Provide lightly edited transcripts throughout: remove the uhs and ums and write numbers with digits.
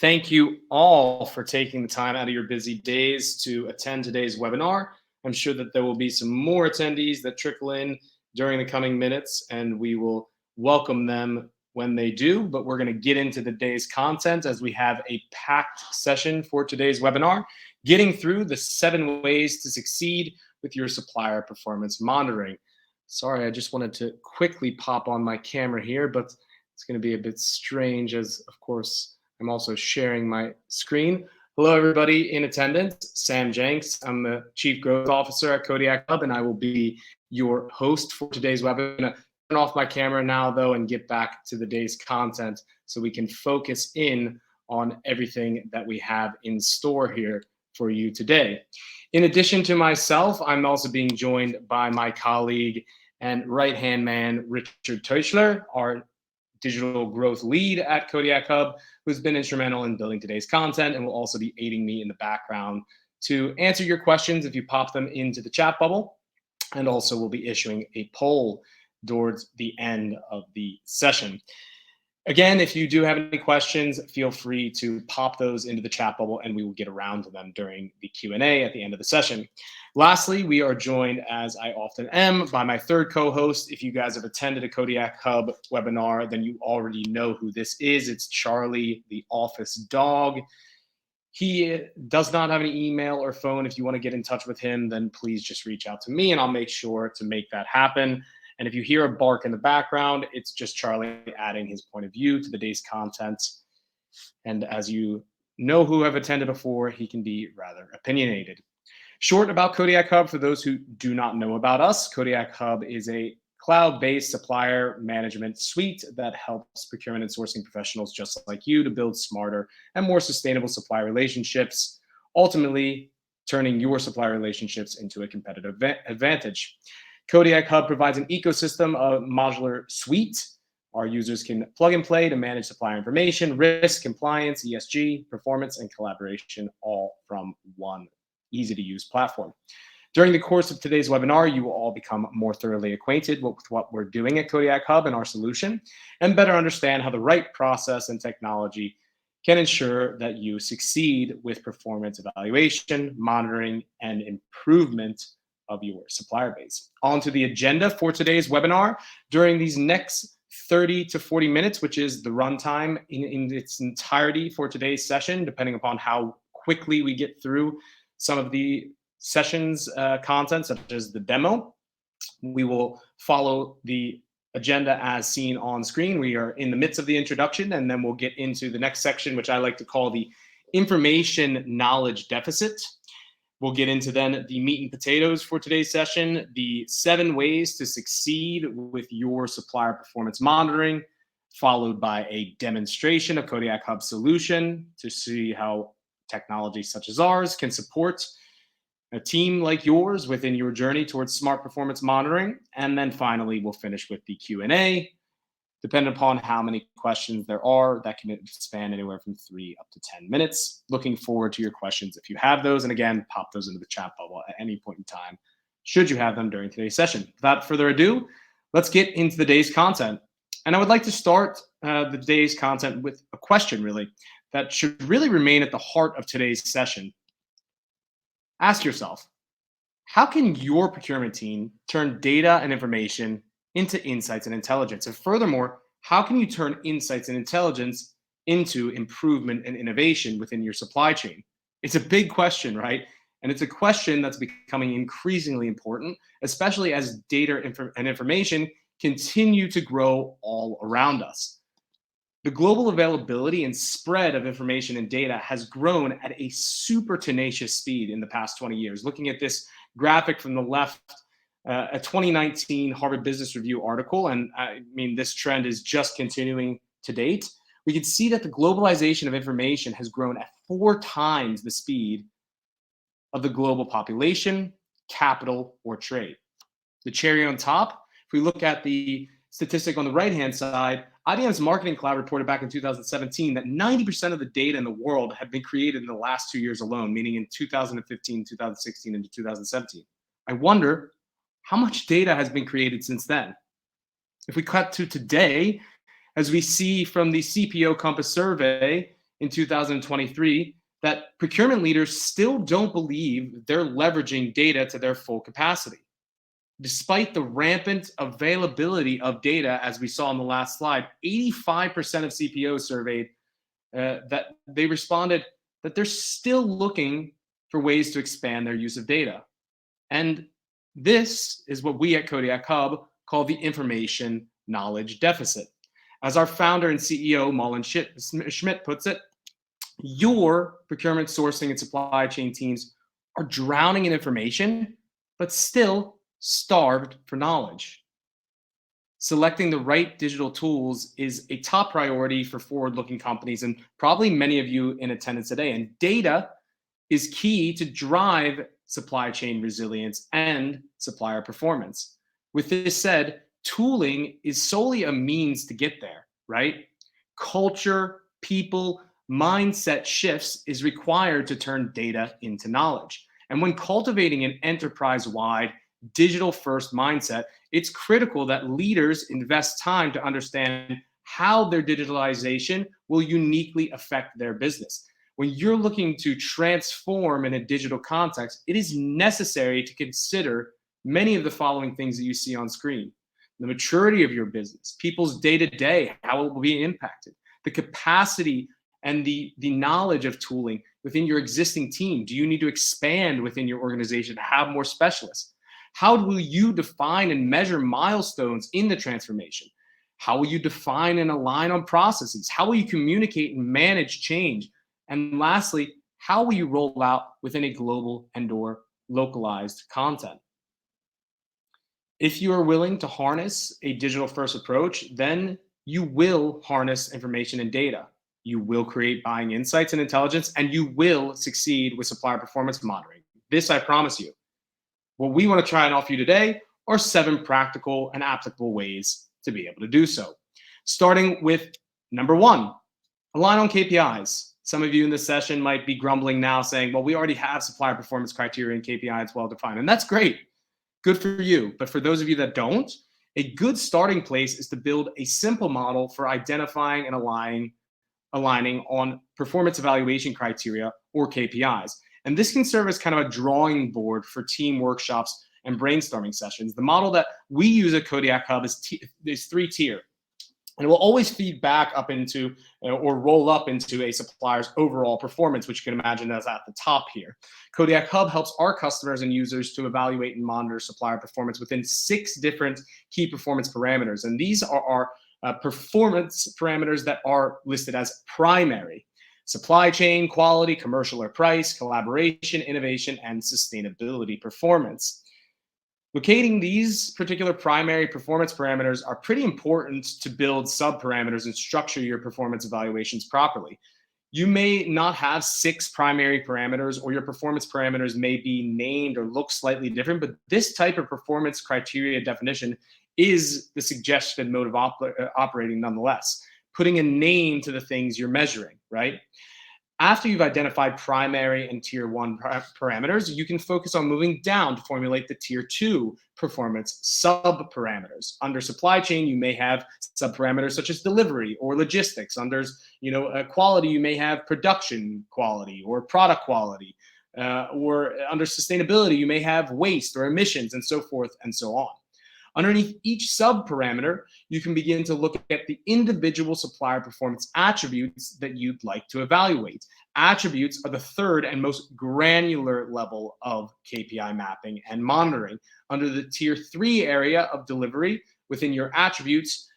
Thank you all for taking the time out of your busy days to attend today's webinar. I'm sure that there will be some more attendees that trickle in during the coming minutes, and we will welcome them when they do. But we're going to get into the day's content as we have a packed session for today's webinar, getting through the 7 ways to succeed with your supplier performance monitoring. Sorry, I just wanted to quickly pop on my camera here, but it's going to be a bit strange as, of course, I'm also sharing my screen. Hello, everybody in attendance. Sam Jenks. I'm the Chief Growth Officer at Kodiak Hub, and I will be your host for today's webinar. I'm going to turn off my camera now, though, and get back to the day's content so we can focus in on everything that we have in store here for you today. In addition to myself, I'm also being joined by my colleague and right-hand man, Richard Teuchler, our digital growth lead at Kodiak Hub, who's been instrumental in building today's content and will also be aiding me in the background to answer your questions if you pop them into the chat bubble. And also we'll be issuing a poll towards the end of the session. Again, if you do have any questions, feel free to pop those into the chat bubble and we will get around to them during the Q&A at the end of the session. Lastly, we are joined, as I often am, by my third co-host. If you guys have attended a Kodiak Hub webinar, then you already know who this is. It's Charlie, the office dog. He does not have any email or phone. If you want to get in touch with him, then please just reach out to me and I'll make sure to make that happen. And if you hear a bark in the background, it's just Charlie adding his point of view to the day's content. And as you know who have attended before, he can be rather opinionated. Short about Kodiak Hub, for those who do not know about us, Kodiak Hub is a cloud-based supplier management suite that helps procurement and sourcing professionals just like you to build smarter and more sustainable supplier relationships, ultimately turning your supplier relationships into a competitive advantage. Kodiak Hub provides an ecosystem of modular suite. Our users can plug and play to manage supplier information, risk, compliance, ESG, performance, and collaboration, all from one easy-to-use platform. During the course of today's webinar, you will all become more thoroughly acquainted with what we're doing at Kodiak Hub and our solution, and better understand how the right process and technology can ensure that you succeed with performance evaluation, monitoring, and improvement of your supplier base. On to the agenda for today's webinar. During these next 30 to 40 minutes, which is the runtime in its entirety for today's session, depending upon how quickly we get through some of the session's content, such as the demo, we will follow the agenda as seen on screen. We are in the midst of the introduction, and then we'll get into the next section, which I like to call the information knowledge deficit. We'll get into then the meat and potatoes for today's session, the 7 ways to succeed with your supplier performance monitoring, followed by a demonstration of Kodiak Hub solution to see how technology such as ours can support a team like yours within your journey towards smart performance monitoring. And then finally, we'll finish with the Q&A. Depending upon how many questions there are, that can span anywhere from 3 up to 10 minutes. Looking forward to your questions if you have those. And again, pop those into the chat bubble at any point in time, should you have them during today's session. Without further ado, let's get into the day's content. And I would like to start the day's content with a question, really, that should really remain at the heart of today's session. Ask yourself, how can your procurement team turn data and information into insights and intelligence? And furthermore, how can you turn insights and intelligence into improvement and innovation within your supply chain? It's a big question, right? And it's a question that's becoming increasingly important, especially as data and information continue to grow all around us. The global availability and spread of information and data has grown at a super tenacious speed in the past 20 years. Looking at this graphic from the left, a 2019 Harvard Business Review article, and I mean, this trend is just continuing to date. We can see that the globalization of information has grown at 4 times the speed of the global population, capital, or trade. The cherry on top, if we look at the statistic on the right-hand side, IBM's Marketing Cloud reported back in 2017 that 90% of the data in the world had been created in the last 2 years alone, meaning in 2015, 2016, and 2017. I wonder how much data has been created since then. If we cut to today, as we see from the CPO Compass survey in 2023 that procurement leaders still don't believe they're leveraging data to their full capacity. Despite the rampant availability of data, as we saw on the last slide, 85% of CPOs surveyed that they responded that they're still looking for ways to expand their use of data. And this is what we at Kodiak Hub call the information knowledge deficit. As our founder and CEO, Mullen Schmidt, puts it, your procurement, sourcing, and supply chain teams are drowning in information, but still starved for knowledge. Selecting the right digital tools is a top priority for forward-looking companies and probably many of you in attendance today. And data is key to drive supply chain resilience and supplier performance. With this said, tooling is solely a means to get there, right? Culture, people, mindset shifts is required to turn data into knowledge. And when cultivating an enterprise-wide digital-first mindset, it's critical that leaders invest time to understand how their digitalization will uniquely affect their business. When you're looking to transform in a digital context, it is necessary to consider many of the following things that you see on screen. The maturity of your business, people's day-to-day, how it will be impacted, the capacity and the knowledge of tooling within your existing team. Do you need to expand within your organization to have more specialists? How will you define and measure milestones in the transformation? How will you define and align on processes? How will you communicate and manage change? And lastly, how will you roll out within a global and/or localized content? If you are willing to harness a digital-first approach, then you will harness information and data. You will create buying insights and intelligence, and you will succeed with supplier performance monitoring. This I promise you. What we want to try and offer you today are 7 practical and applicable ways to be able to do so. Starting with number 1, align on KPIs. Some of you in this session might be grumbling now saying, well, we already have supplier performance criteria and KPIs well defined, and that's great. Good for you. But for those of you that don't, a good starting place is to build a simple model for identifying and aligning on performance evaluation criteria or KPIs. And this can serve as kind of a drawing board for team workshops and brainstorming sessions. The model that we use at Kodiak Hub is 3-tier. And it will always feed back up into or roll up into a supplier's overall performance, which you can imagine as at the top here. Kodiak Hub helps our customers and users to evaluate and monitor supplier performance within 6 different key performance parameters. And these are our performance parameters that are listed as primary: supply chain, quality, commercial or price, collaboration, innovation, and sustainability performance. Locating these particular primary performance parameters are pretty important to build sub-parameters and structure your performance evaluations properly. You may not have 6 primary parameters, or your performance parameters may be named or look slightly different, but this type of performance criteria definition is the suggested mode of operating nonetheless, putting a name to the things you're measuring, right? After you've identified primary and tier 1 parameters, you can focus on moving down to formulate the tier 2 performance sub-parameters. Under supply chain, you may have sub-parameters such as delivery or logistics. Under quality, you may have production quality or product quality. Or under sustainability, you may have waste or emissions, and so forth and so on. Underneath each sub-parameter, you can begin to look at the individual supplier performance attributes that you'd like to evaluate. Attributes are the 3rd and most granular level of KPI mapping and monitoring. Under the tier 3 area of delivery within your attributes,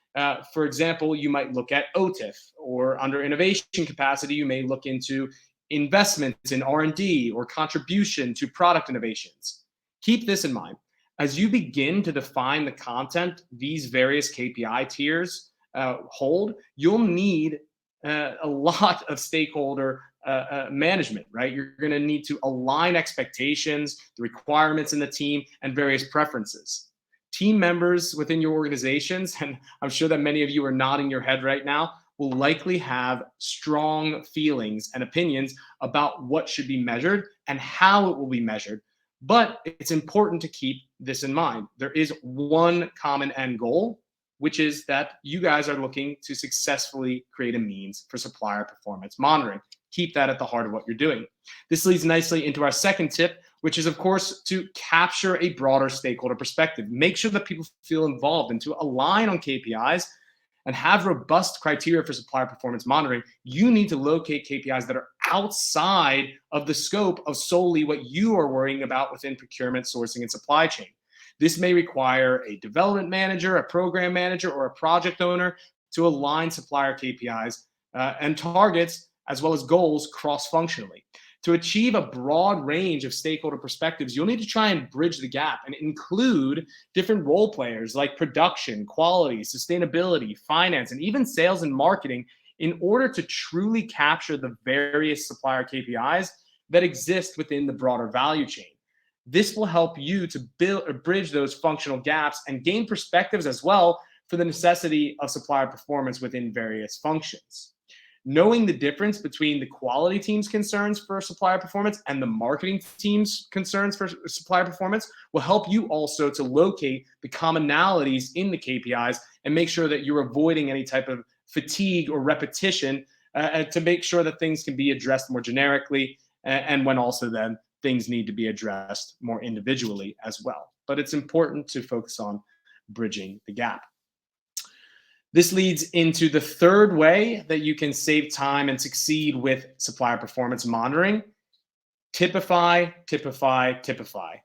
for example, you might look at OTIF, or under innovation capacity, you may look into investments in R&D or contribution to product innovations. Keep this in mind. As you begin to define the content these various KPI tiers hold, you'll need a lot of stakeholder management, right? You're going to need to align expectations, the requirements in the team, and various preferences. Team members within your organizations, and I'm sure that many of you are nodding your head right now, will likely have strong feelings and opinions about what should be measured and how it will be measured. But it's important to keep this in mind. There is one common end goal, which is that you guys are looking to successfully create a means for supplier performance monitoring. Keep that at the heart of what you're doing. This leads nicely into our second tip, which is, of course, to capture a broader stakeholder perspective. Make sure that people feel involved and to align on KPIs and have robust criteria for supplier performance monitoring. You need to locate KPIs that are outside of the scope of solely what you are worrying about within procurement, sourcing, and supply chain. This may require a development manager, a program manager, or a project owner to align supplier KPIs and targets, as well as goals, cross-functionally. To achieve a broad range of stakeholder perspectives, you'll need to try and bridge the gap and include different role players like production, quality, sustainability, finance, and even sales and marketing in order to truly capture the various supplier KPIs that exist within the broader value chain. This will help you to build or bridge those functional gaps and gain perspectives as well for the necessity of supplier performance within various functions. Knowing the difference between the quality team's concerns for supplier performance and the marketing team's concerns for supplier performance will help you also to locate the commonalities in the KPIs and make sure that you're avoiding any type of fatigue or repetition to make sure that things can be addressed more generically and when also then things need to be addressed more individually as well. But it's important to focus on bridging the gap. This leads into the third way that you can save time and succeed with supplier performance monitoring. Typify, typify, typify.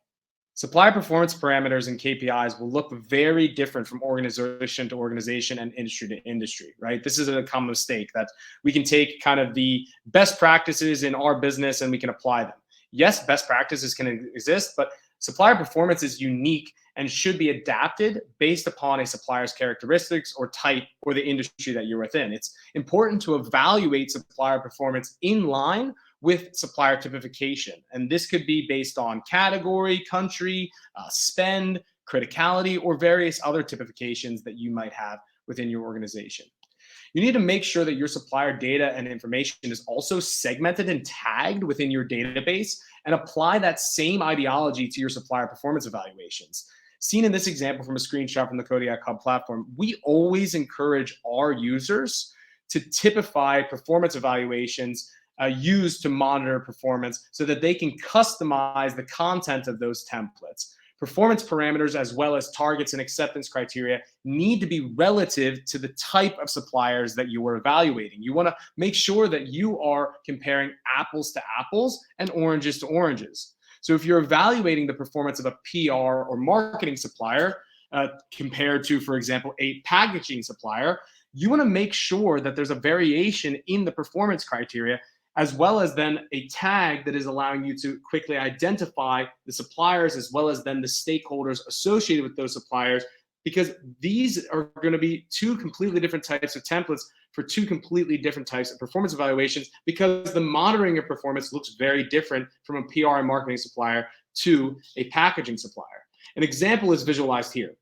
Supplier performance parameters and KPIs will look very different from organization to organization and industry to industry, right? This is a common mistake that we can take kind of the best practices in our business and we can apply them. Yes, best practices can exist, but supplier performance is unique and should be adapted based upon a supplier's characteristics or type or the industry that you're within. It's important to evaluate supplier performance in line with supplier typification. And this could be based on category, country, spend, criticality, or various other typifications that you might have within your organization. You need to make sure that your supplier data and information is also segmented and tagged within your database and apply that same ideology to your supplier performance evaluations. Seen in this example from a screenshot from the Kodiak Hub platform, we always encourage our users to typify performance evaluations used to monitor performance so that they can customize the content of those templates. Performance parameters, as well as targets and acceptance criteria, need to be relative to the type of suppliers that you are evaluating. You want to make sure that you are comparing apples to apples and oranges to oranges. So if you're evaluating the performance of a PR or marketing supplier compared to, for example, a packaging supplier, you want to make sure that there's a variation in the performance criteria, as well as then a tag that is allowing you to quickly identify the suppliers as well as then the stakeholders associated with those suppliers, because these are going to be two completely different types of templates for two completely different types of performance evaluations, because the monitoring of performance looks very different from a PR and marketing supplier to a packaging supplier. An example is visualized here.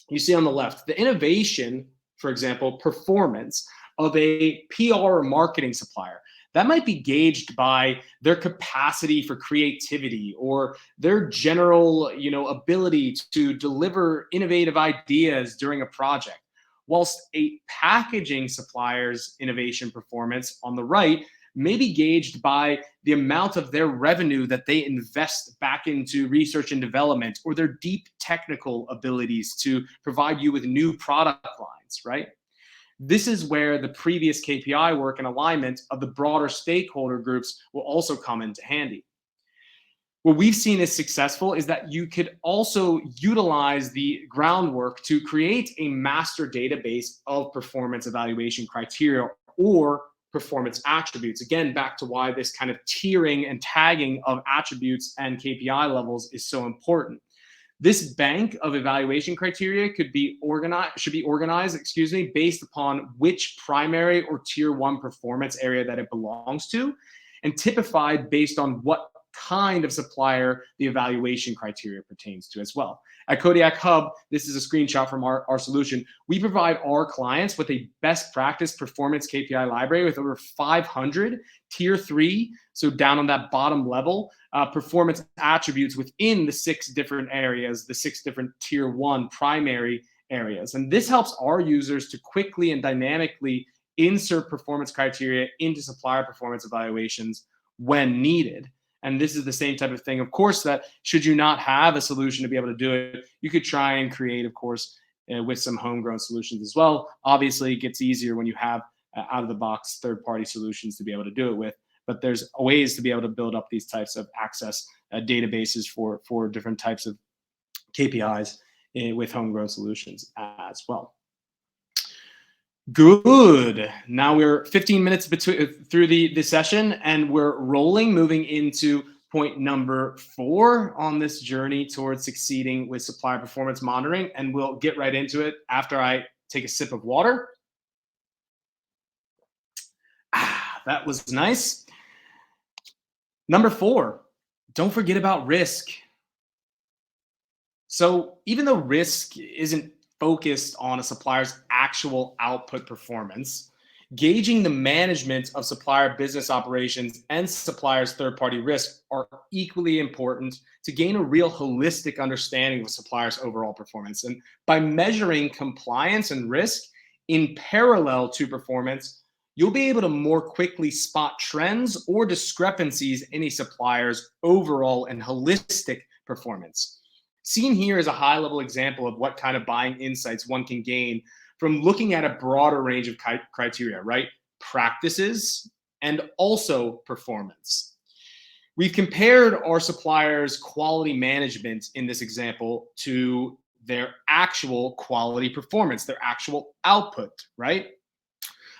You see on the left, the innovation, for example, performance of a PR or marketing supplier. That might be gauged by their capacity for creativity or their general, ability to deliver innovative ideas during a project. Whilst a packaging supplier's innovation performance on the right may be gauged by the amount of their revenue that they invest back into research and development or their deep technical abilities to provide you with new product lines, right? This is where the previous KPI work and alignment of the broader stakeholder groups will also come into handy. What we've seen is successful is that you could also utilize the groundwork to create a master database of performance evaluation criteria or performance attributes. Again, back to why this kind of tiering and tagging of attributes and KPI levels is so important. This bank of evaluation criteria should be organized, based upon which primary or tier 1 performance area that it belongs to, and typified based on what kind of supplier the evaluation criteria pertains to as well. At Kodiak Hub, this is a screenshot from our solution. We provide our clients with a best practice performance KPI library with over 500 tier 3, so down on that bottom level, performance attributes within the 6 different areas, the 6 different tier 1 primary areas. And this helps our users to quickly and dynamically insert performance criteria into supplier performance evaluations when needed. And this is the same type of thing, of course, that should you not have a solution to be able to do it, you could try and create, of course, with some homegrown solutions as well. Obviously, it gets easier when you have out of the box third-party solutions to be able to do it with. But there's ways to be able to build up these types of access databases for different types of KPIs with homegrown solutions as well. Good. Now we're 15 minutes through the session, and we're moving into point number 4 on this journey towards succeeding with supplier performance monitoring. And we'll get right into it after I take a sip of water. That was nice. Number 4, don't forget about risk. So even though risk isn't focused on a supplier's actual output performance, gauging the management of supplier business operations and suppliers' third-party risk are equally important to gain a real holistic understanding of a supplier's overall performance. And by measuring compliance and risk in parallel to performance, you'll be able to more quickly spot trends or discrepancies in a supplier's overall and holistic performance. Seen here is a high-level example of what kind of buying insights one can gain from looking at a broader range of criteria, right? Practices and also performance. We've compared our suppliers' quality management in this example to their actual quality performance, their actual output, right?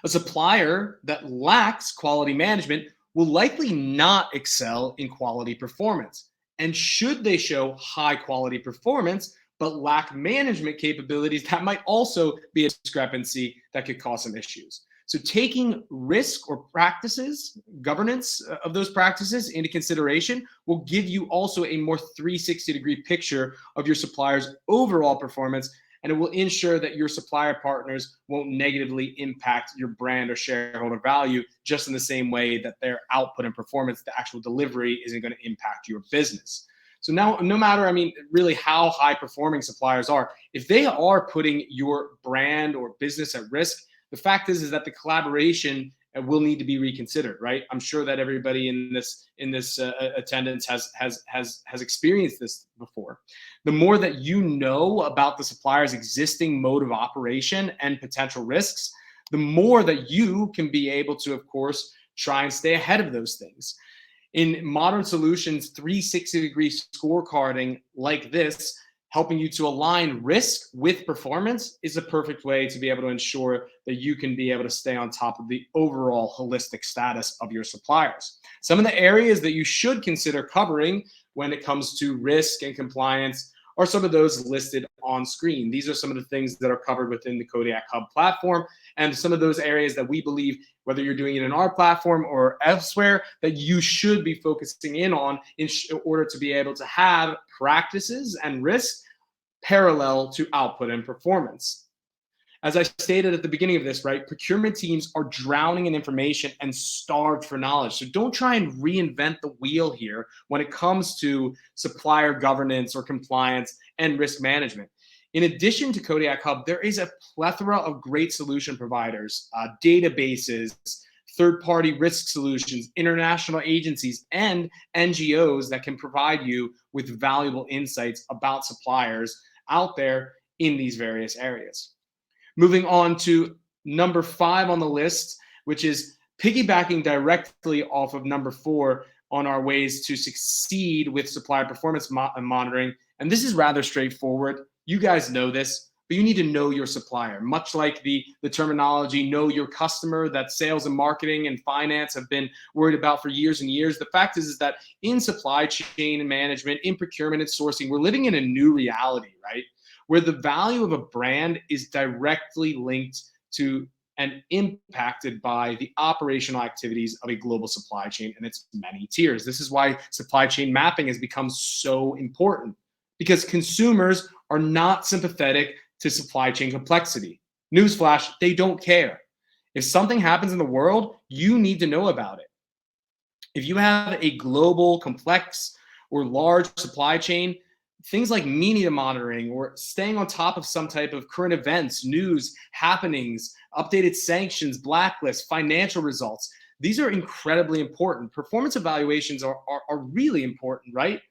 A supplier that lacks quality management will likely not excel in quality performance. And should they show high quality performance, but lack management capabilities, that might also be a discrepancy that could cause some issues. So taking risk or practices, governance of those practices into consideration will give you also a more 360-degree picture of your supplier's overall performance, and it will ensure that your supplier partners won't negatively impact your brand or shareholder value just in the same way that their output and performance, the actual delivery, isn't going to impact your business. So now, no matter, really how high performing suppliers are, if they are putting your brand or business at risk, the fact is that the collaboration will need to be reconsidered, right? I'm sure that everybody in this attendance has experienced this before. The more that you know about the supplier's existing mode of operation and potential risks, the more that you can be able to, of course, try and stay ahead of those things. In modern solutions, 360-degree scorecarding like this, helping you to align risk with performance, is a perfect way to be able to ensure that you can be able to stay on top of the overall holistic status of your suppliers. Some of the areas that you should consider covering when it comes to risk and compliance are some of those listed on screen. These are some of the things that are covered within the Kodiak Hub platform, and some of those areas that we believe, whether you're doing it in our platform or elsewhere, that you should be focusing in on in order to be able to have practices and risk parallel to output and performance. As I stated at the beginning of this, right, procurement teams are drowning in information and starved for knowledge. So don't try and reinvent the wheel here when it comes to supplier governance or compliance and risk management. In addition to Kodiak Hub, there is a plethora of great solution providers, databases, third-party risk solutions, international agencies, and NGOs that can provide you with valuable insights about suppliers out there in these various areas. Moving on to number 5 on the list, which is piggybacking directly off of number 4 on our ways to succeed with supplier performance monitoring. And this is rather straightforward. You guys know this, but you need to know your supplier. Much like the terminology, know your customer, that sales and marketing and finance have been worried about for years and years. The fact is that in supply chain and management, in procurement and sourcing, we're living in a new reality, right? Where the value of a brand is directly linked to and impacted by the operational activities of a global supply chain and its many tiers. This is why supply chain mapping has become so important, because consumers are not sympathetic to supply chain complexity. Newsflash, they don't care. If something happens in the world, you need to know about it. If you have a global, complex, or large supply chain, things like media monitoring or staying on top of some type of current events, news, happenings, updated sanctions, blacklists, financial results. These are incredibly important. Performance evaluations are really important, right?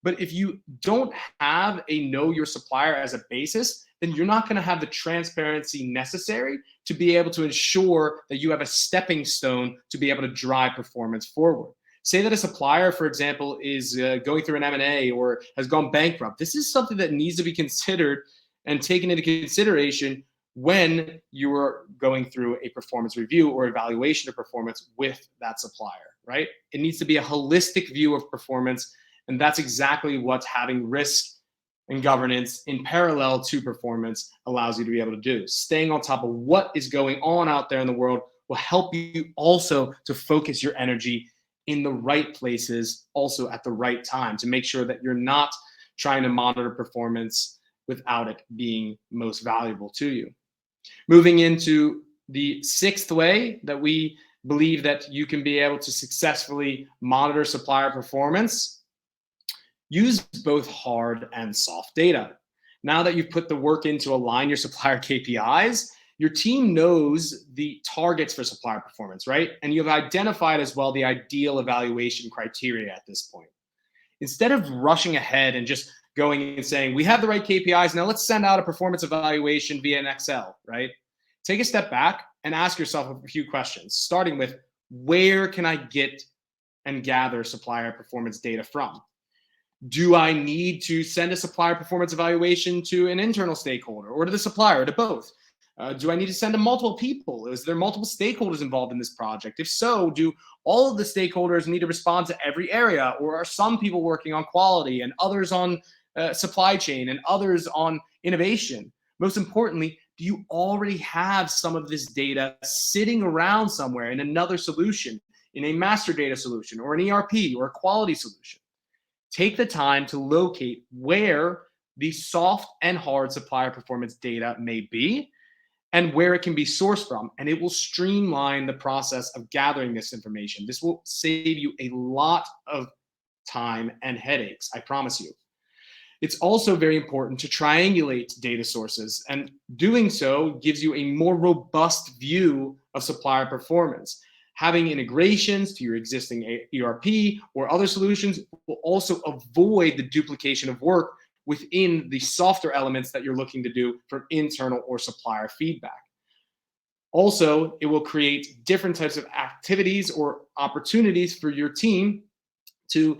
But if you don't have a know your supplier as a basis, then you're not going to have the transparency necessary to be able to ensure that you have a stepping stone to be able to drive performance forward. Say that a supplier, for example, is going through an M&A or has gone bankrupt. This is something that needs to be considered and taken into consideration when you are going through a performance review or evaluation of performance with that supplier, right? It needs to be a holistic view of performance, and that's exactly what having risk and governance in parallel to performance allows you to be able to do. Staying on top of what is going on out there in the world will help you also to focus your energy in the right places, also at the right time, to make sure that you're not trying to monitor performance without it being most valuable to you. Moving into the sixth way that we believe that you can be able to successfully monitor supplier performance: use both hard and soft data. Now that you've put the work in to align your supplier KPIs, your team knows the targets for supplier performance, right? And you've identified as well the ideal evaluation criteria at this point. Instead of rushing ahead and just going and saying, we have the right KPIs, now let's send out a performance evaluation via an Excel, right? Take a step back and ask yourself a few questions, starting with, where can I get and gather supplier performance data from? Do I need to send a supplier performance evaluation to an internal stakeholder or to the supplier, or to both? Do I need to send to multiple people? Is there multiple stakeholders involved in this project? If so, do all of the stakeholders need to respond to every area, or are some people working on quality and others on supply chain and others on innovation? Most importantly, do you already have some of this data sitting around somewhere in another solution, in a master data solution or an ERP or a quality solution? Take the time to locate where the soft and hard supplier performance data may be and where it can be sourced from, and it will streamline the process of gathering this information. This will save you a lot of time and headaches, I promise you. It's also very important to triangulate data sources, and doing so gives you a more robust view of supplier performance. Having integrations to your existing ERP or other solutions will also avoid the duplication of work within the softer elements that you're looking to do for internal or supplier feedback. Also, it will create different types of activities or opportunities for your team to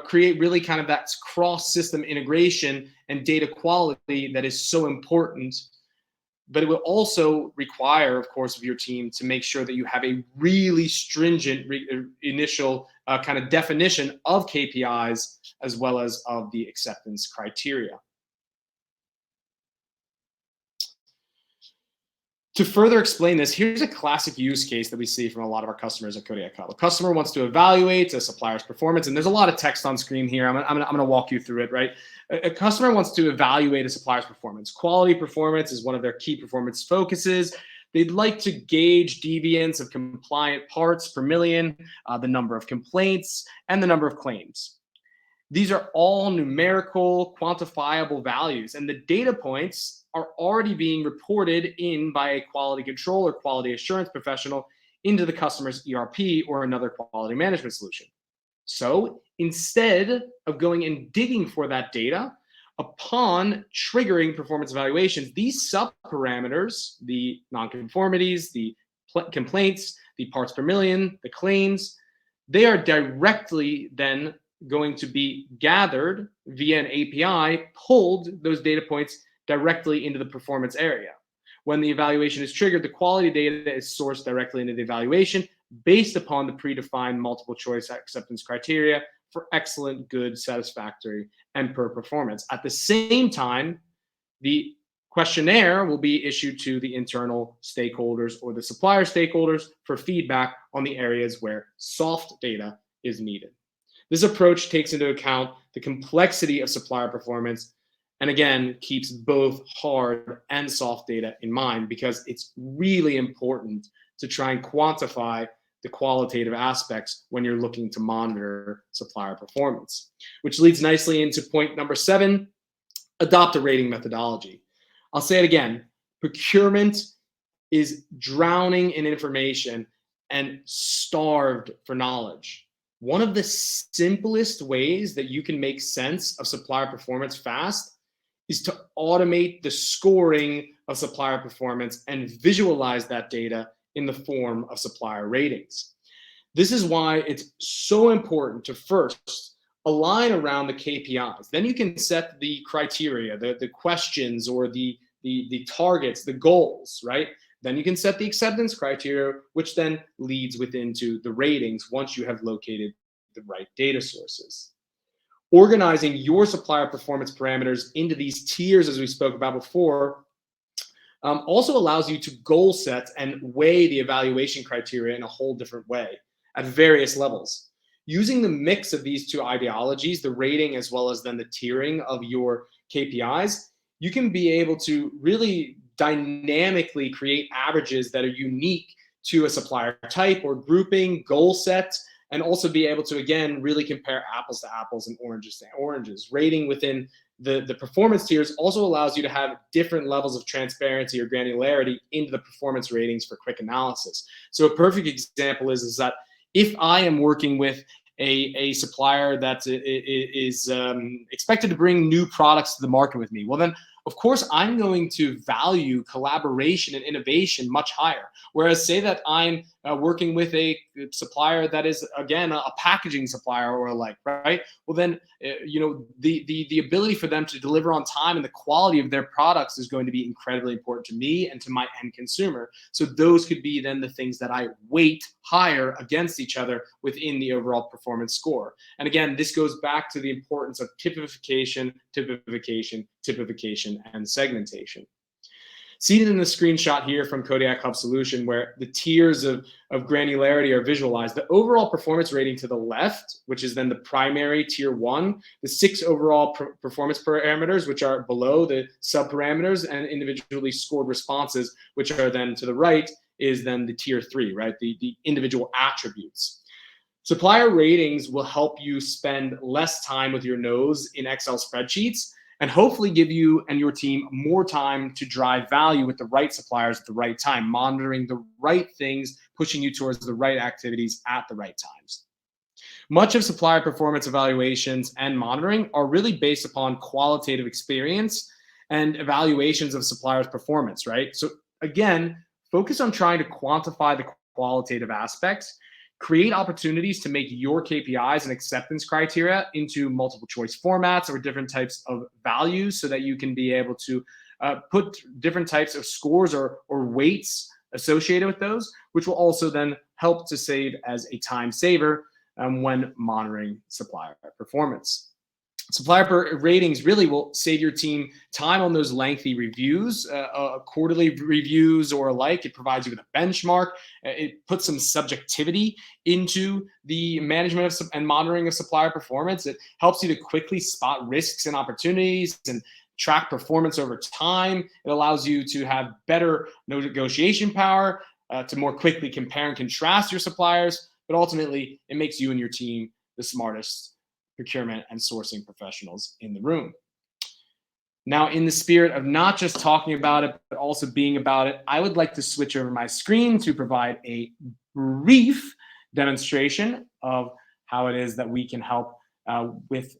create really kind of that cross-system integration and data quality that is so important. But it will also require, of course, of your team to make sure that you have a really stringent initial kind of definition of KPIs as well as of the acceptance criteria. To further explain this, here's a classic use case that we see from a lot of our customers at Kodiak Hub. A customer wants to evaluate a supplier's performance, and there's a lot of text on screen here. I'm going to walk you through it, right? A customer wants to evaluate a supplier's performance. Quality performance is one of their key performance focuses. They'd like to gauge deviance of compliant parts per million, the number of complaints, and the number of claims. These are all numerical, quantifiable values, and the data points are already being reported in by a quality control or quality assurance professional into the customer's ERP or another quality management solution. So instead of going and digging for that data, upon triggering performance evaluations, these sub-parameters, the nonconformities, the complaints, the parts per million, the claims, they are directly then going to be gathered via an API, pulled those data points directly into the performance area. When the evaluation is triggered, the quality data is sourced directly into the evaluation based upon the predefined multiple choice acceptance criteria for excellent, good, satisfactory, and per performance. At the same time, the questionnaire will be issued to the internal stakeholders or the supplier stakeholders for feedback on the areas where soft data is needed. This approach takes into account the complexity of supplier performance and again, keeps both hard and soft data in mind because it's really important to try and quantify the qualitative aspects when you're looking to monitor supplier performance. Which leads nicely into point number 7, adopt a rating methodology. I'll say it again, procurement is drowning in information and starved for knowledge. One of the simplest ways that you can make sense of supplier performance fast is to automate the scoring of supplier performance and visualize that data in the form of supplier ratings. This is why it's so important to first align around the KPIs. Then you can set the criteria, the questions, or the targets, the goals, right? Then you can set the acceptance criteria, which then leads into the ratings once you have located the right data sources. Organizing your supplier performance parameters into these tiers, as we spoke about before, also allows you to goal set and weigh the evaluation criteria in a whole different way at various levels. Using the mix of these two ideologies, the rating as well as then the tiering of your KPIs, you can be able to really dynamically create averages that are unique to a supplier type or grouping, goal set, and also be able to, again, really compare apples to apples and oranges to oranges. Rating within the performance tiers also allows you to have different levels of transparency or granularity into the performance ratings for quick analysis. So a perfect example is that if I am working with a supplier that is expected to bring new products to the market with me, well then, of course, I'm going to value collaboration and innovation much higher. Whereas say that I'm working with a supplier that is, again, a packaging supplier or like, right? Well, then, the ability for them to deliver on time and the quality of their products is going to be incredibly important to me and to my end consumer. So those could be then the things that I weight higher against each other within the overall performance score. And again, this goes back to the importance of typification, and segmentation. Seen in the screenshot here from Kodiak Hub solution, where the tiers of granularity are visualized, the overall performance rating to the left, which is then the primary tier 1, the 6 overall performance parameters, which are below the sub parameters, and individually scored responses, which are then to the right, is then the tier 3, right? The individual attributes. Supplier ratings will help you spend less time with your nose in Excel spreadsheets and hopefully give you and your team more time to drive value with the right suppliers at the right time, monitoring the right things, pushing you towards the right activities at the right times. Much of supplier performance evaluations and monitoring are really based upon qualitative experience and evaluations of suppliers' performance, right? So again, focus on trying to quantify the qualitative aspects, create opportunities to make your KPIs and acceptance criteria into multiple choice formats or different types of values so that you can be able to put different types of scores or weights associated with those, which will also then help to save as a time saver when monitoring supplier performance. Supplier ratings really will save your team time on those lengthy reviews, quarterly reviews or alike. It provides you with a benchmark. It puts some subjectivity into the management of and monitoring of supplier performance. It helps you to quickly spot risks and opportunities and track performance over time. It allows you to have better negotiation power, to more quickly compare and contrast your suppliers. But ultimately, it makes you and your team the smartest procurement and sourcing professionals in the room. Now, in the spirit of not just talking about it, but also being about it, I would like to switch over my screen to provide a brief demonstration of how it is that we can help with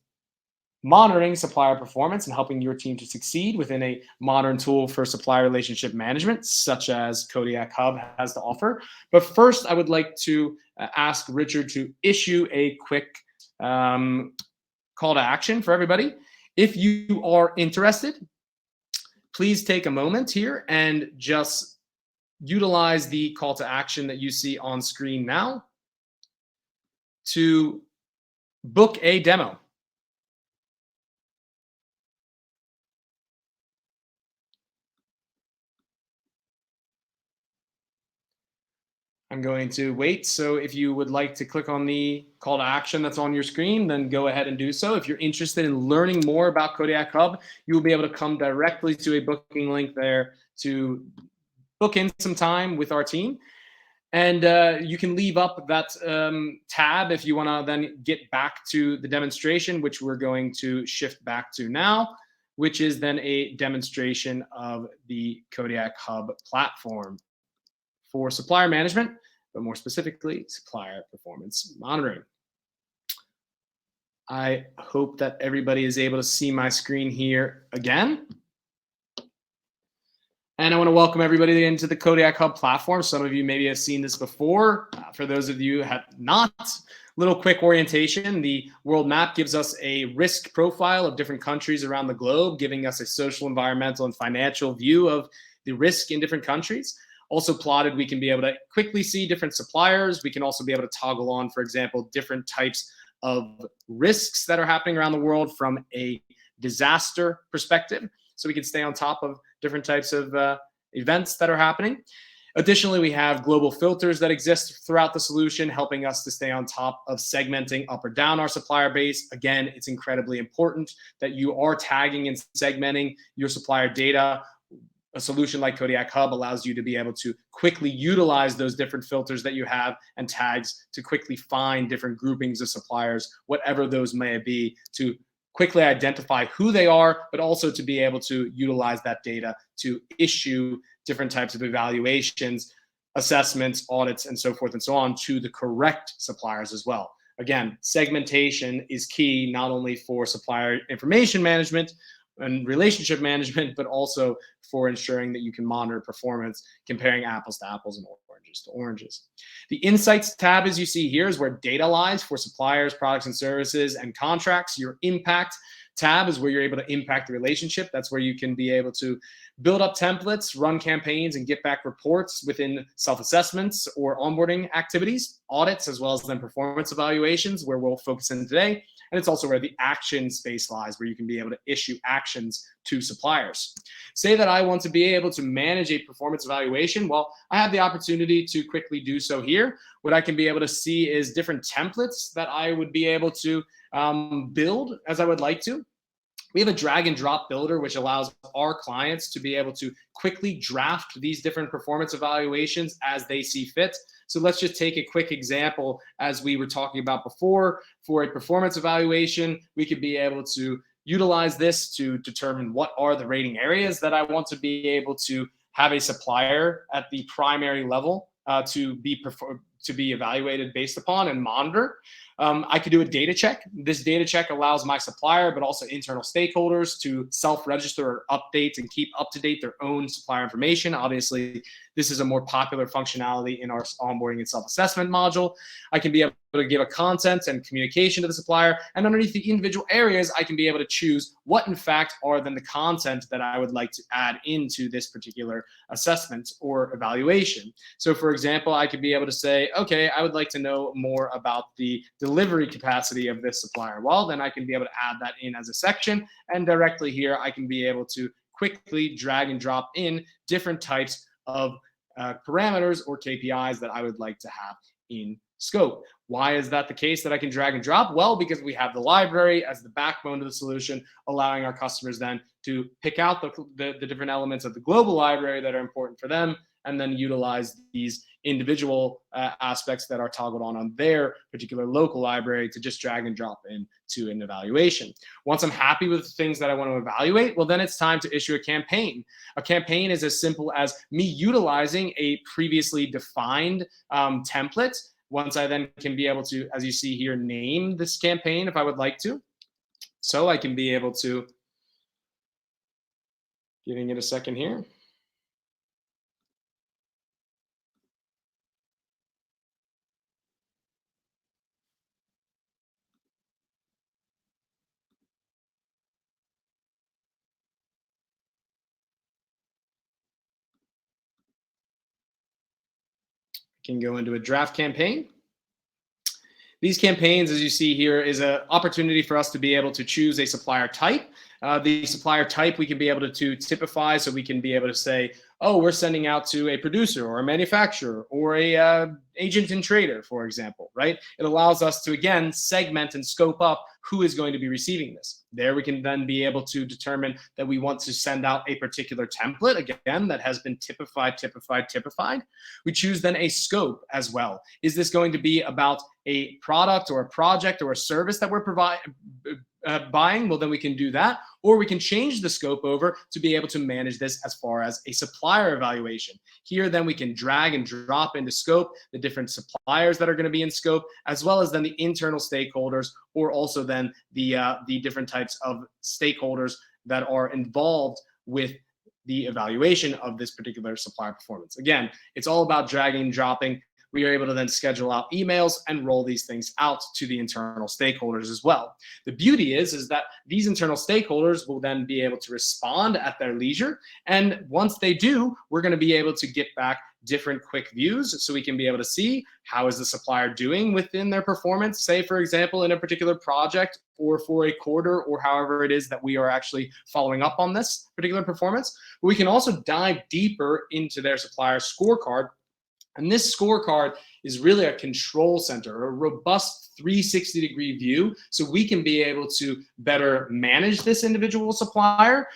monitoring supplier performance and helping your team to succeed within a modern tool for supplier relationship management, such as Kodiak Hub has to offer. But first, I would like to ask Richard to issue a quick call to action for everybody. If you are interested, please take a moment here and just utilize the call to action that you see on screen now to book a demo. I'm going to wait. So if you would like to click on the call to action that's on your screen, then go ahead and do so. If you're interested in learning more about Kodiak Hub, you will be able to come directly to a booking link there to book in some time with our team. And you can leave up that tab if you want to then get back to the demonstration, which we're going to shift back to now, which is then a demonstration of the Kodiak Hub platform for supplier management, but more specifically, supplier performance monitoring. I hope that everybody is able to see my screen here again. And I want to welcome everybody into the Kodiak Hub platform. Some of you maybe have seen this before. For those of you who have not, little quick orientation. The world map gives us a risk profile of different countries around the globe, giving us a social, environmental, and financial view of the risk in different countries. Also plotted, we can be able to quickly see different suppliers. We can also be able to toggle on, for example, different types of risks that are happening around the world from a disaster perspective. So we can stay on top of different types of events that are happening. Additionally, we have global filters that exist throughout the solution, helping us to stay on top of segmenting up or down our supplier base. Again, it's incredibly important that you are tagging and segmenting your supplier data. A solution like Kodiak Hub allows you to be able to quickly utilize those different filters that you have and tags to quickly find different groupings of suppliers, whatever those may be, to quickly identify who they are, but also to be able to utilize that data to issue different types of evaluations, assessments, audits, and so forth and so on to the correct suppliers as well. Again, segmentation is key not only for supplier information management and relationship management, but also for ensuring that you can monitor performance, comparing apples to apples and oranges to oranges. The Insights tab, as you see here, is where data lies for suppliers, products and services, and contracts. Your Impact tab is where you're able to impact the relationship. That's where you can be able to build up templates, run campaigns, and get back reports within self-assessments or onboarding activities, audits, as well as then performance evaluations, where we'll focus in today. And it's also where the action space lies, where you can be able to issue actions to suppliers. Say that I want to be able to manage a performance evaluation. Well, I have the opportunity to quickly do so here. What I can be able to see is different templates that I would be able to build as I would like to. We have a drag and drop builder, which allows our clients to be able to quickly draft these different performance evaluations as they see fit. So let's just take a quick example as we were talking about before. For a performance evaluation, we could be able to utilize this to determine what are the rating areas that I want to be able to have a supplier at the primary level to be evaluated based upon and monitor. I could do a data check. This data check allows my supplier, but also internal stakeholders to self-register or update and keep up to date their own supplier information. Obviously, this is a more popular functionality in our onboarding and self-assessment module. I can be able to give a content and communication to the supplier, and underneath the individual areas, I can be able to choose what in fact are then the content that I would like to add into this particular assessment or evaluation. So for example, I could be able to say, okay, I would like to know more about the delivery capacity of this supplier. Well, then I can be able to add that in as a section, and directly here, I can be able to quickly drag and drop in different types of parameters or KPIs that I would like to have in scope. Why is that the case that I can drag and drop? Well, because we have the library as the backbone of the solution, allowing our customers then to pick out the different elements of the global library that are important for them, and then utilize these individual aspects that are toggled on their particular local library to just drag and drop into an evaluation. Once I'm happy with the things that I want to evaluate, well, then it's time to issue a campaign. A campaign is as simple as me utilizing a previously defined template. Once I then can be able to, as you see here, name this campaign if I would like to. So I can be able to, giving it a second here. Can go into a draft campaign. These campaigns, as you see here, is an opportunity for us to be able to choose a supplier type. The supplier type we can be able to typify, so we can be able to say, oh, we're sending out to a producer or a manufacturer or a agent and trader, for example, right? It allows us to, again, segment and scope up who is going to be receiving this. There we can then be able to determine that we want to send out a particular template, again, that has been typified. We choose then a scope as well. Is this going to be about a product or a project or a service that we're buying? Well, then we can do that, or we can change the scope over to be able to manage this as far as a supplier evaluation. Here, then we can drag and drop into scope the different suppliers that are going to be in scope, as well as then the internal stakeholders, or also then the different types of stakeholders that are involved with the evaluation of this particular supplier performance. Again, it's all about dragging and dropping. We are able to then schedule out emails and roll these things out to the internal stakeholders as well. The beauty is that these internal stakeholders will then be able to respond at their leisure. And once they do, we're going to be able to get back different quick views, so we can be able to see how is the supplier doing within their performance, say, for example, in a particular project or for a quarter, or however it is that we are actually following up on this particular performance. But we can also dive deeper into their supplier scorecard. And this scorecard is really a control center, a robust 360-degree view, so we can be able to better manage this individual supplier,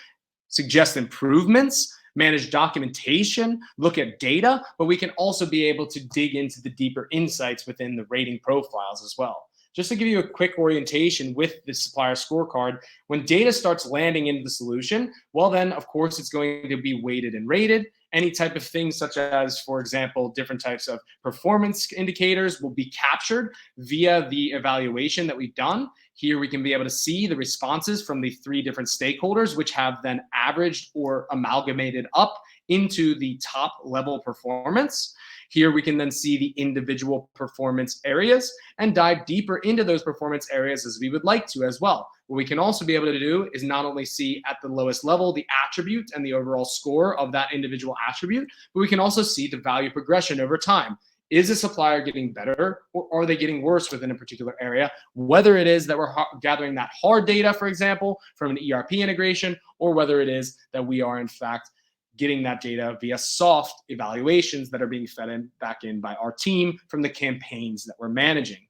suggest improvements, manage documentation, look at data, but we can also be able to dig into the deeper insights within the rating profiles as well. Just to give you a quick orientation with the supplier scorecard, when data starts landing into the solution, well then, of course, it's going to be weighted and rated. Any type of things such as, for example, different types of performance indicators will be captured via the evaluation that we've done. Here we can be able to see the responses from the 3 different stakeholders, which have then averaged or amalgamated up into the top level performance. Here we can then see the individual performance areas and dive deeper into those performance areas as we would like to as well. What we can also be able to do is not only see at the lowest level the attribute and the overall score of that individual attribute, but we can also see the value progression over time. Is a supplier getting better, or are they getting worse within a particular area? Whether it is that we're gathering that hard data, for example, from an ERP integration, or whether it is that we are in fact getting that data via soft evaluations that are being fed back in by our team from the campaigns that we're managing.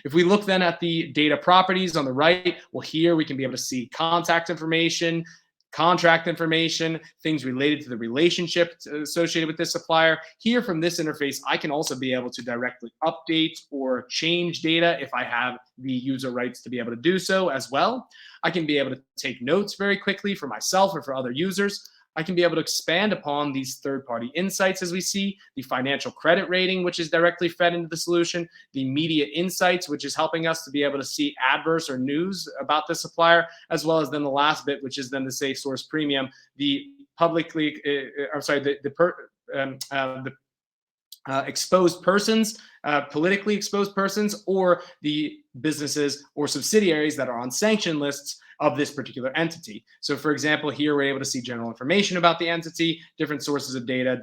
If we look then at the data properties on the right, well, here we can be able to see contact information, contract information, things related to the relationship associated with this supplier. Here from this interface, I can also be able to directly update or change data if I have the user rights to be able to do so as well. I can be able to take notes very quickly for myself or for other users. I can be able to expand upon these third-party insights as we see, the financial credit rating, which is directly fed into the solution, the media insights, which is helping us to be able to see adverse or news about the supplier, as well as then the last bit, which is then the Safe Source Premium, the publicly, exposed persons, politically exposed persons, or the businesses or subsidiaries that are on sanction lists of this particular entity. So for example, here we're able to see general information about the entity, different sources of data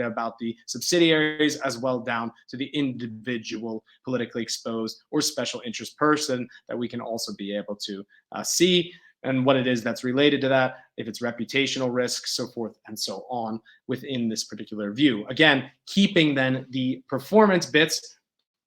about the subsidiaries, as well down to the individual politically exposed or special interest person that we can also be able to see, and what it is that's related to that, if it's reputational risk, so forth and so on within this particular view. Again, keeping then the performance bits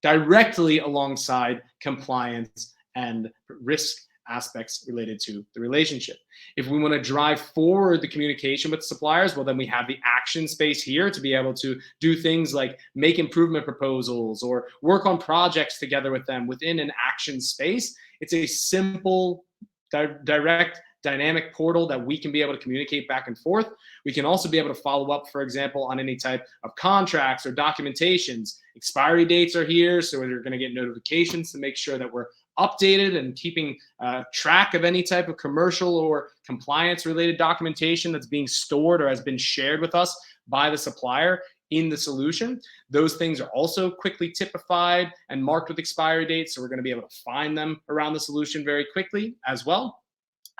directly alongside compliance and risk aspects related to the relationship. If we want to drive forward the communication with suppliers, well, then we have the action space here to be able to do things like make improvement proposals or work on projects together with them within an action space. It's a simple, direct, dynamic portal that we can be able to communicate back and forth. We can also be able to follow up, for example, on any type of contracts or documentations. Expiry dates are here, so we're going to get notifications to make sure that we're updated and keeping track of any type of commercial or compliance related documentation that's being stored or has been shared with us by the supplier in the solution. Those things are also quickly typified and marked with expiry dates, so we're going to be able to find them around the solution very quickly as well.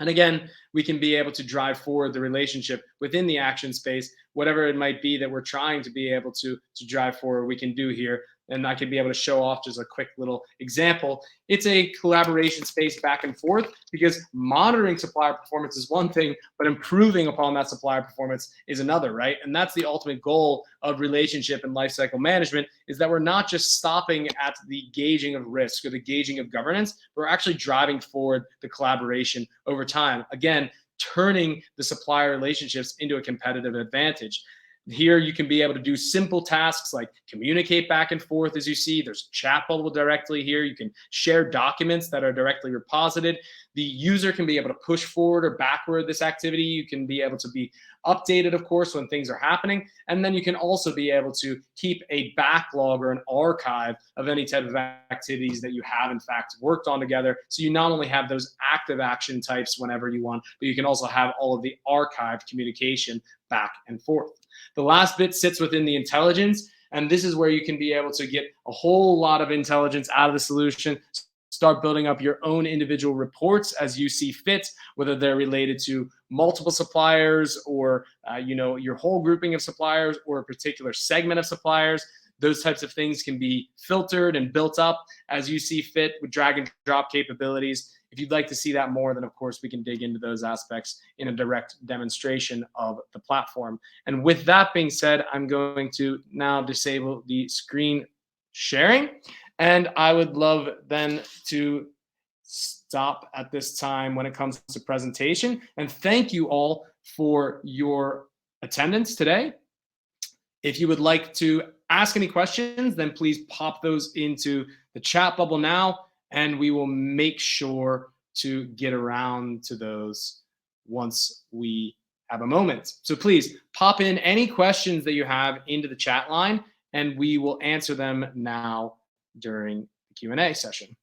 And again, we can be able to drive forward the relationship within the action space, whatever it might be that we're trying to be able to drive forward, we can do here and I could be able to show off just a quick little example. It's a collaboration space back and forth, because monitoring supplier performance is one thing, but improving upon that supplier performance is another, right? And that's the ultimate goal of relationship and lifecycle management, is that we're not just stopping at the gauging of risk or the gauging of governance, but we're actually driving forward the collaboration over time. Again, turning the supplier relationships into a competitive advantage. Here, you can be able to do simple tasks like communicate back and forth. As you see, there's a chat bubble directly here. You can share documents that are directly reposited. The user can be able to push forward or backward this activity. You can be able to be updated, of course, when things are happening. And then you can also be able to keep a backlog or an archive of any type of activities that you have, in fact, worked on together. So you not only have those active action types whenever you want, but you can also have all of the archived communication back and forth. The last bit sits within the intelligence, and this is where you can be able to get a whole lot of intelligence out of the solution, start building up your own individual reports as you see fit, whether they're related to multiple suppliers or your whole grouping of suppliers or a particular segment of suppliers. Those types of things can be filtered and built up as you see fit with drag and drop capabilities. If you'd like to see that more, then of course we can dig into those aspects in a direct demonstration of the platform. And with that being said, I'm going to now disable the screen sharing. And I would love then to stop at this time when it comes to presentation. And thank you all for your attendance today. If you would like to ask any questions, then please pop those into the chat bubble now, and we will make sure to get around to those once we have a moment. So please pop in any questions that you have into the chat line, and we will answer them now during the Q&A session.